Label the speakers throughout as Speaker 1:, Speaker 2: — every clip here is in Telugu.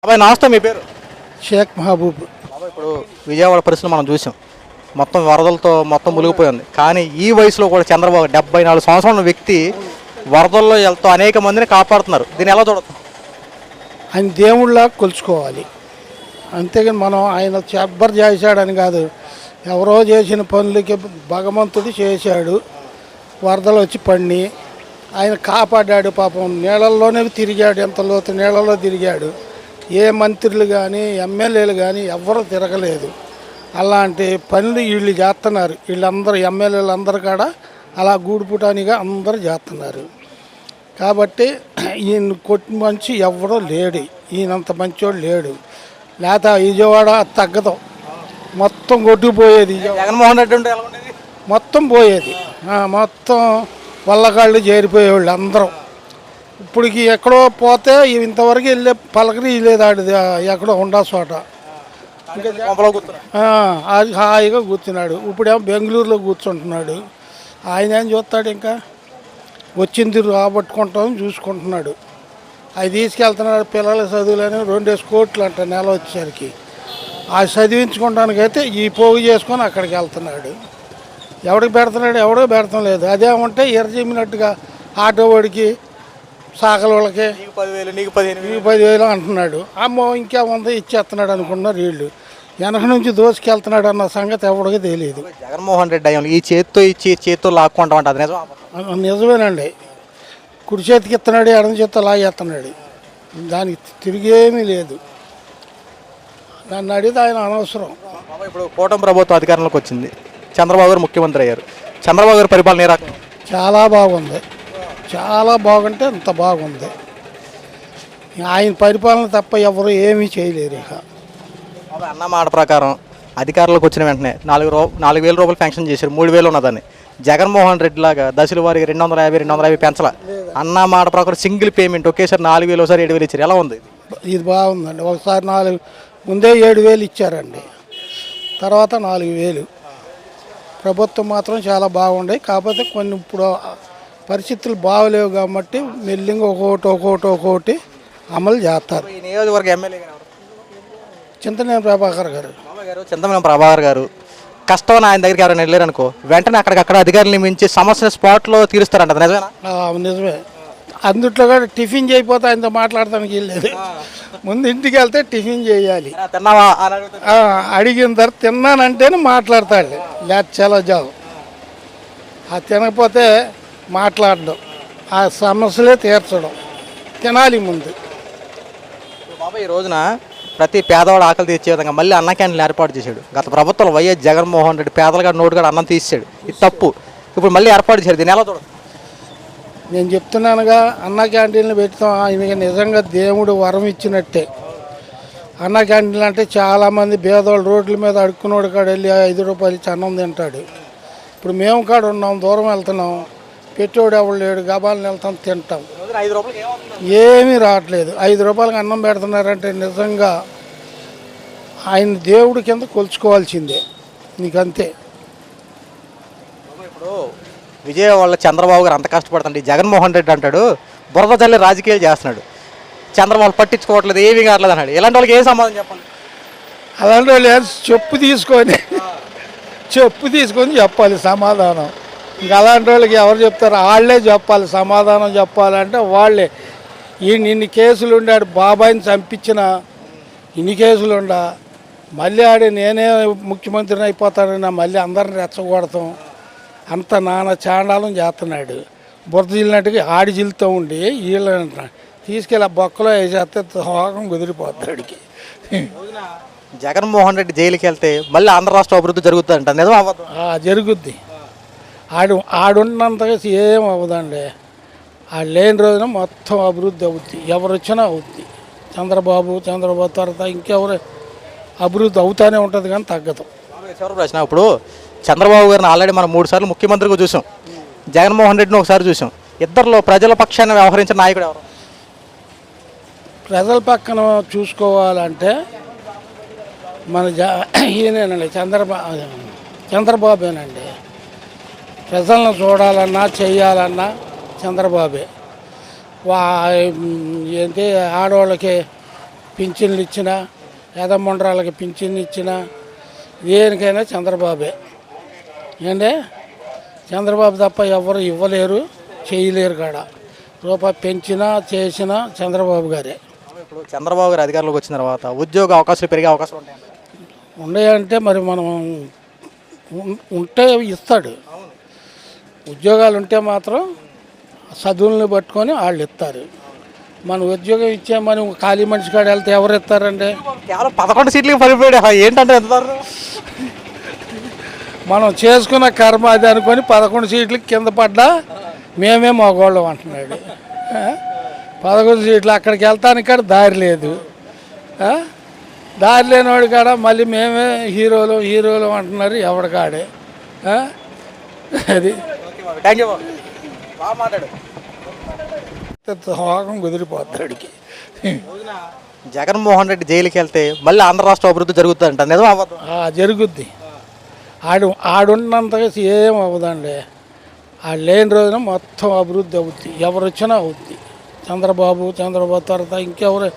Speaker 1: అబ్బాయి నమస్తే, మీ పేరు?
Speaker 2: షేక్ మహబూబ్.
Speaker 1: బాబా, ఇప్పుడు విజయవాడ పరిస్థితులు మనం చూసాం. మొత్తం వరదలతో మొత్తం మునిగిపోయింది. కానీ ఈ వయసులో కూడా చంద్రబాబు 74 సంవత్సరాల ఉన్న వ్యక్తి వరదల్లో వెళ్తూ అనేక మందిని కాపాడుతున్నారు. దీన్ని ఎలా చూడతాం?
Speaker 2: ఆయన దేవుళ్ళ కొలుచుకోవాలి, అంతేగాని మనం ఆయన చెబ్బర్ చేశాడని కాదు. ఎవరో చేసిన పనులకి భగవంతుడు చేశాడు. వరదలు వచ్చి పడిని ఆయన కాపాడాడు. పాపం నీళ్ళల్లోనే తిరిగాడు, ఎంత లోతు నీళ్ళలో తిరిగాడు. ఏ మంత్రులు కానీ ఎమ్మెల్యేలు కానీ ఎవరు తిరగలేదు. అలాంటి పనులు వీళ్ళు చేస్తున్నారు. వీళ్ళందరూ ఎమ్మెల్యేలు అందరు కూడా అలా గూడుపుటానిగా అందరూ చేస్తున్నారు. కాబట్టి ఈయన కొట్టి మంచి ఎవడో లేడు, ఈయనంత మంచోడు లేడు. లేకపోతే విజయవాడ తగ్గదు, మొత్తం కొట్టుకుపోయేది.
Speaker 1: జగన్మోహన్ రెడ్డి ఉంటే ఎలా ఉండేది?
Speaker 2: మొత్తం పోయేది, మొత్తం వల్లగాళ్ళు చేరిపోయేవాళ్ళు అందరం. ఇప్పటికి ఎక్కడో పోతే ఇంతవరకు వెళ్ళే పలకరి లేదు. ఆడు ఎక్కడో ఉండా చోట అది హాయిగా కూర్చున్నాడు. ఇప్పుడేమో బెంగళూరులో కూర్చుంటున్నాడు. ఆయన ఏం చూస్తాడు, ఇంకా వచ్చింది రాబట్టుకుంటామని చూసుకుంటున్నాడు. అవి తీసుకెళ్తున్నాడు. పిల్లల చదువులని 2 కోట్లు అంట నెల వచ్చేసరికి. అది చదివించుకోవడానికైతే ఈ పోగు చేసుకొని అక్కడికి వెళ్తున్నాడు. ఎవడికి పెడుతున్నాడు? ఎవడో పెడతాం లేదు. అదేమంటే ఎర్రజిమ్మినట్టుగా ఆటో వాడికి సాకల వాళ్ళకి 10,000 అంటున్నాడు. అమ్మో ఇంకేముంది ఇచ్చేస్తున్నాడు అనుకున్నారు వీళ్ళు. వెనక నుంచి దోసుకెళ్తున్నాడు అన్న సంగతి ఎవడికి తెలియదు.
Speaker 1: జగన్మోహన్ రెడ్డి అయ్యాం ఈ చేత్తో ఇచ్చి చేత్తో లాక్కుంటాం అంటే అది నిజం?
Speaker 2: నిజమేనండి. కుడి చేతికి ఇస్తున్నాడు, ఎడమ చేత్తో లాగేస్తున్నాడు. దానికి తిరిగేమీ లేదు. దాన్ని అడిగితే ఆయన అనవసరం.
Speaker 1: ఇప్పుడు కూటమి ప్రభుత్వం అధికారంలోకి వచ్చింది, చంద్రబాబు గారు ముఖ్యమంత్రి అయ్యారు. చంద్రబాబు గారి పరిపాలన ఏ రకం?
Speaker 2: చాలా బాగుంది, చాలా బాగుంటే అంత బాగుంది. ఆయన పరిపాలన తప్ప ఎవరు ఏమీ చేయలేరు. ఇక
Speaker 1: అన్న మాట ప్రకారం అధికారంలోకి వచ్చిన వెంటనే 4,000 రూపాయలు పెన్షన్ చేశారు, 3,000 ఉన్నదాన్ని. జగన్మోహన్ రెడ్డి లాగా దశల వారికి 250 పెంచాల. అన్న మాట ప్రకారం సింగిల్ పేమెంట్ ఒకేసారి 4,000, ఒకసారి 7,000 ఇచ్చారు. ఎలా ఉంది
Speaker 2: ఇది? బాగుందండి. ఒకసారి 4 ముందే 7,000 ఇచ్చారండి, తర్వాత 4,000. ప్రభుత్వం మాత్రం చాలా బాగుండే. కాకపోతే కొన్ని ఇప్పుడు పరిస్థితులు బాగలేవు కాబట్టి మెల్లింగా ఒక్కొక్కటి అమలు చేస్తారు.
Speaker 1: ఈ నియోజకవర్గ ఎమ్మెల్యే
Speaker 2: చింతనేని ప్రభాకర్ గారు.
Speaker 1: చింతమనేని ప్రభాకర్ గారు కష్టం ఆయన దగ్గరికి ఎవరైనా వెళ్ళారు అనుకో, వెంటనే అక్కడికక్కడ అధికారులు నియమించి సమస్య స్పాట్లో తీరుస్తారంట. నిజమేనా?
Speaker 2: నిజమే. అందుట్లో కూడా టిఫిన్ చేయకపోతే ఆయనతో మాట్లాడటానికి వెళ్ళలేదు. ముందు ఇంటికి వెళ్తే టిఫిన్ చేయాలి. అడిగిన తర్వాత తిన్నానంటేనే మాట్లాడతాడు, లేకపోతే చాలా జాబ్. ఆ తినకపోతే మాట్లాడడం, ఆ సమస్యలే తీర్చడం. తినాలి ముందు.
Speaker 1: బాబా, ఈ రోజున ప్రతి పేదవాడు ఆకలి తీర్చే విధంగా మళ్ళీ అన్న క్యాంటీన్లు ఏర్పాటు చేశాడు. గత ప్రభుత్వం వైఎస్ జగన్మోహన్ రెడ్డి పేదలుగా నోటుగా అన్నం తీసాడు, ఇది తప్పు. ఇప్పుడు మళ్ళీ ఏర్పాటు చేశాడు, దీన్ని ఎలా చూడదు?
Speaker 2: నేను చెప్తున్నానుగా, అన్న క్యాంటీన్లు పెడతాం. ఆయనకి నిజంగా దేవుడు వరం ఇచ్చినట్టే. అన్న క్యాంటీన్లు అంటే చాలామంది పేదవాళ్ళు రోడ్ల మీద అడుక్కున్నోడు కాడ వెళ్ళి 5 రూపాయలు ఇచ్చి అన్నం తింటాడు. ఇప్పుడు మేము కాడ ఉన్నాం, దూరం వెళ్తున్నాం, పెట్టోడు ఎవరు లేడు, గబాలను వెళ్తాం, తింటాం. ఏమీ రావట్లేదు. 5 రూపాయలకి అన్నం పెడుతున్నారంటే నిజంగా ఆయన దేవుడి కింద కొలుచుకోవాల్సిందే. నీకంతే.
Speaker 1: ఇప్పుడు విజయవాడలో చంద్రబాబు గారు అంత కష్టపడుతుంది, జగన్మోహన్ రెడ్డి అంటాడు బురద చల్లి రాజకీయాలు చేస్తున్నాడు, చంద్రబాబు పట్టించుకోవట్లేదు, ఏమీ కావట్లేదు అన్నాడు. ఇలాంటి వాళ్ళకి ఏ సమాధానం చెప్పండి?
Speaker 2: అలాంటి వాళ్ళు చెప్పు తీసుకొని చెప్పాలి సమాధానం. ఇంకా అలాంటి వాళ్ళకి ఎవరు చెప్తారు? వాళ్ళే చెప్పాలి సమాధానం. చెప్పాలంటే వాళ్ళే. ఇన్ని కేసులు ఉండాడు, బాబాయిని చంపించిన ఇన్ని కేసులు ఉండా, మళ్ళీ నేనే ముఖ్యమంత్రిని అయిపోతానని మళ్ళీ అందరిని రెచ్చగొడతాం. అంత నాన్న చాండాలం చేస్తున్నాడు. బురద జిల్లినట్టుగా ఆడి జిల్లుతూ ఉండి వీళ్ళని తీసుకెళ్ళి బొక్కలో వేసేస్తే హోగం కుదిరిపోతాడికి.
Speaker 1: జగన్మోహన్ రెడ్డి జైలుకి వెళ్తే మళ్ళీ ఆంధ్ర రాష్ట్ర అభివృద్ధి జరుగుతుందంట, నిజం అవ్వదు?
Speaker 2: జరుగుద్ది. ఆడున్నంతగా ఏం అవ్వదండి. ఆడు లేని రోజున మొత్తం అభివృద్ధి అవుద్ది, ఎవరు వచ్చినా అవుద్ది. చంద్రబాబు తర్వాత ఇంకెవరు అభివృద్ధి అవుతానే ఉంటుంది కానీ తగ్గదు.
Speaker 1: చివరి ప్రశ్న, ఇప్పుడు చంద్రబాబు గారిని ఆల్రెడీ మనం 3 సార్లు ముఖ్యమంత్రిగా చూసాం, జగన్మోహన్ రెడ్డిని ఒకసారి చూసాం. ఇద్దరిలో ప్రజల పక్షాన్ని వ్యవహరించిన నాయకుడు ఎవరు?
Speaker 2: ప్రజల పక్కన చూసుకోవాలంటే మన ఈయనేనండి, చంద్రబాబేనండి. ప్రజలను చూడాలన్నా చెయ్యాలన్నా చంద్రబాబే. ఏంటి ఆడవాళ్ళకి పింఛన్లు ఇచ్చినా యదమండరాలకి పింఛన్లు ఇచ్చినా దేనికైనా చంద్రబాబే. ఏంటే చంద్రబాబు తప్ప ఎవరు ఇవ్వలేరు, చేయలేరు కాడ. రూపాయి పెంచినా చేసినా చంద్రబాబు గారే.
Speaker 1: ఇప్పుడు చంద్రబాబు గారు అధికారంలోకి వచ్చిన తర్వాత ఉద్యోగ అవకాశాలు పెరిగే అవకాశాలు ఉంటాయి.
Speaker 2: ఉన్నాయంటే మరి మనం ఉంటే ఇస్తాడు. ఉద్యోగాలు ఉంటే మాత్రం చదువులను పట్టుకొని వాళ్ళు ఇస్తారు. మన ఉద్యోగం ఇచ్చామని ఖాళీ మనిషి కాడ వెళ్తే ఎవరు ఇస్తారండి?
Speaker 1: కేవలం 11 సీట్లకి పడిపోయాడు. ఏంటంటే ఎంత
Speaker 2: మనం చేసుకున్న కర్మ అది అనుకొని 11 సీట్లకి కింద పడ్డా మేమే మగవాళ్ళం అంటున్నాడు. 11 సీట్లు అక్కడికి వెళ్తానికి కాడ దారి లేదు. దారి లేనివాడు కాడ మళ్ళీ మేమే హీరోలు అంటున్నారు ఎవడికాడే. అది
Speaker 1: థ్యాంక్ యూ బాగా మాట్లాడు.
Speaker 2: హోగం కుదిరిపోతాడికి.
Speaker 1: జగన్మోహన్ రెడ్డి జైలుకి వెళ్తే మళ్ళీ ఆంధ్ర రాష్ట్ర అభివృద్ధి జరుగుతుందంట, నిజం అవ్వదు?
Speaker 2: జరుగుద్ది. ఆడున్నంతగా ఏం అవ్వదండి. ఆడు లేని రోజున మొత్తం అభివృద్ధి అవుద్ది. ఎవరు వచ్చినా అవుద్ది. చంద్రబాబు తర్వాత ఇంకెవరు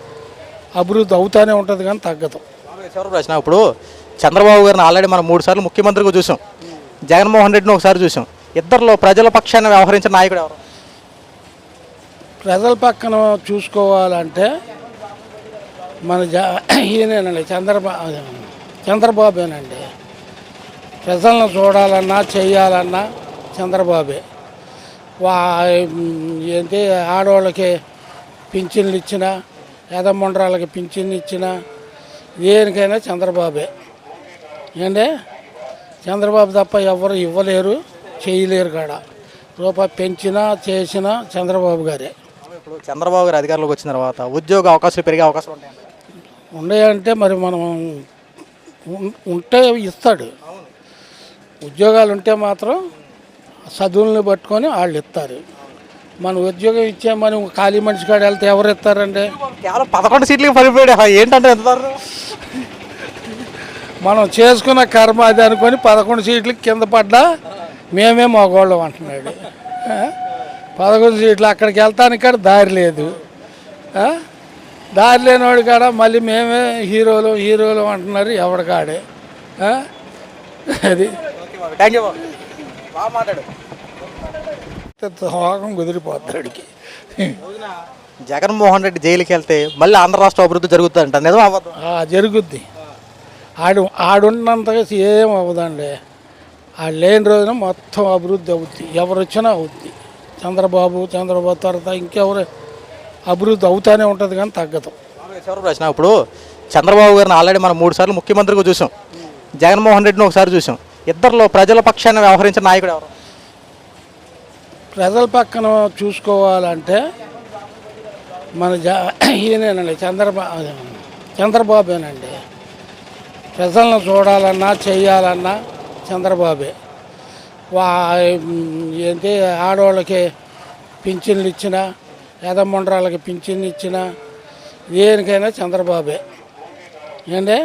Speaker 2: అభివృద్ధి అవుతానే ఉంటుంది కానీ తగ్గదు.
Speaker 1: చివరి ప్రశ్న, ఇప్పుడు చంద్రబాబు గారిని ఆల్రెడీ మనం 3 సార్లు ముఖ్యమంత్రిగా చూసాం, జగన్మోహన్ రెడ్డిని ఒకసారి చూసాం. ఇద్దరిలో ప్రజల పక్షాన్ని వ్యవహరించిన నాయకుడు ఎవరు?
Speaker 2: ప్రజల పక్కన చూసుకోవాలంటే మన ఈయనేనండి, చంద్రబాబేనండి. ప్రజలను చూడాలన్నా చేయాలన్నా చంద్రబాబే. ఏంటి ఆడవాళ్ళకి పింఛన్లు ఇచ్చినా యదమండరాలకి పింఛన్లు ఇచ్చినా దేనికైనా చంద్రబాబే. ఏంటే చంద్రబాబు తప్ప ఎవరు ఇవ్వలేరు, చేయలేరు కాడ. రూపాయి పెంచినా చేసినా చంద్రబాబు గారే.
Speaker 1: ఇప్పుడు చంద్రబాబు గారు అధికారంలోకి వచ్చిన తర్వాత ఉద్యోగ అవకాశాలు పెరిగే అవకాశాలు ఉంటాయి.
Speaker 2: ఉన్నాయంటే మరి మనం ఉంటే ఇస్తాడు. ఉద్యోగాలు ఉంటే మాత్రం చదువులను పట్టుకొని వాళ్ళు ఇస్తారు. మన ఉద్యోగం ఇచ్చామని ఖాళీ మనిషి కాడ వెళ్తే ఎవరు ఇస్తారండి?
Speaker 1: కేవలం 11 సీట్లకి పడిపోయాడు. ఏంటంటే ఎంత
Speaker 2: మనం చేసుకున్న కర్మ అది అనుకొని 11 సీట్లకి కింద పడ్డా మేమే మగవాళ్ళం అంటున్నాడు. 11 సీట్లు అక్కడికి వెళ్తానికి కాడ దారి లేదు. దారి లేనివాడు కాడ మళ్ళీ మేమే హీరోలు అంటున్నారు ఎవడికాడే. అది
Speaker 1: థ్యాంక్ యూ బాగా మాట్లాడు.
Speaker 2: హోగం కుదిరిపోతాడికి.
Speaker 1: జగన్మోహన్ రెడ్డి జైలుకి వెళ్తే మళ్ళీ ఆంధ్ర రాష్ట్ర అభివృద్ధి జరుగుతుందంట, నిజం అవ్వదు?
Speaker 2: జరుగుద్ది. ఆడున్నంతగా ఏం అవ్వదండి. ఆడు లేని రోజున మొత్తం అభివృద్ధి అవుద్ది. ఎవరు వచ్చినా అవుద్ది. చంద్రబాబు తర్వాత ఇంకెవరు అభివృద్ధి అవుతానే ఉంటుంది కానీ తగ్గదు.
Speaker 1: చివరి ప్రశ్న, ఇప్పుడు చంద్రబాబు గారిని ఆల్రెడీ మనం 3 సార్లు ముఖ్యమంత్రిగా చూసాం, జగన్మోహన్ రెడ్డిని ఒకసారి చూసాం. ఇద్దరిలో ప్రజల పక్షాన్ని వ్యవహరించిన నాయకుడు ఎవరు?
Speaker 2: ప్రజల పక్కన చూసుకోవాలంటే మన ఈయనేనండి, చంద్రబాబేనండి. ప్రజలను చూడాలన్నా చేయాలన్నా చంద్రబాబే. ఏంటి ఆడవాళ్ళకి పింఛన్లు ఇచ్చినా యదమండరాలకి పింఛన్లు ఇచ్చినా దేనికైనా చంద్రబాబే. ఏంటే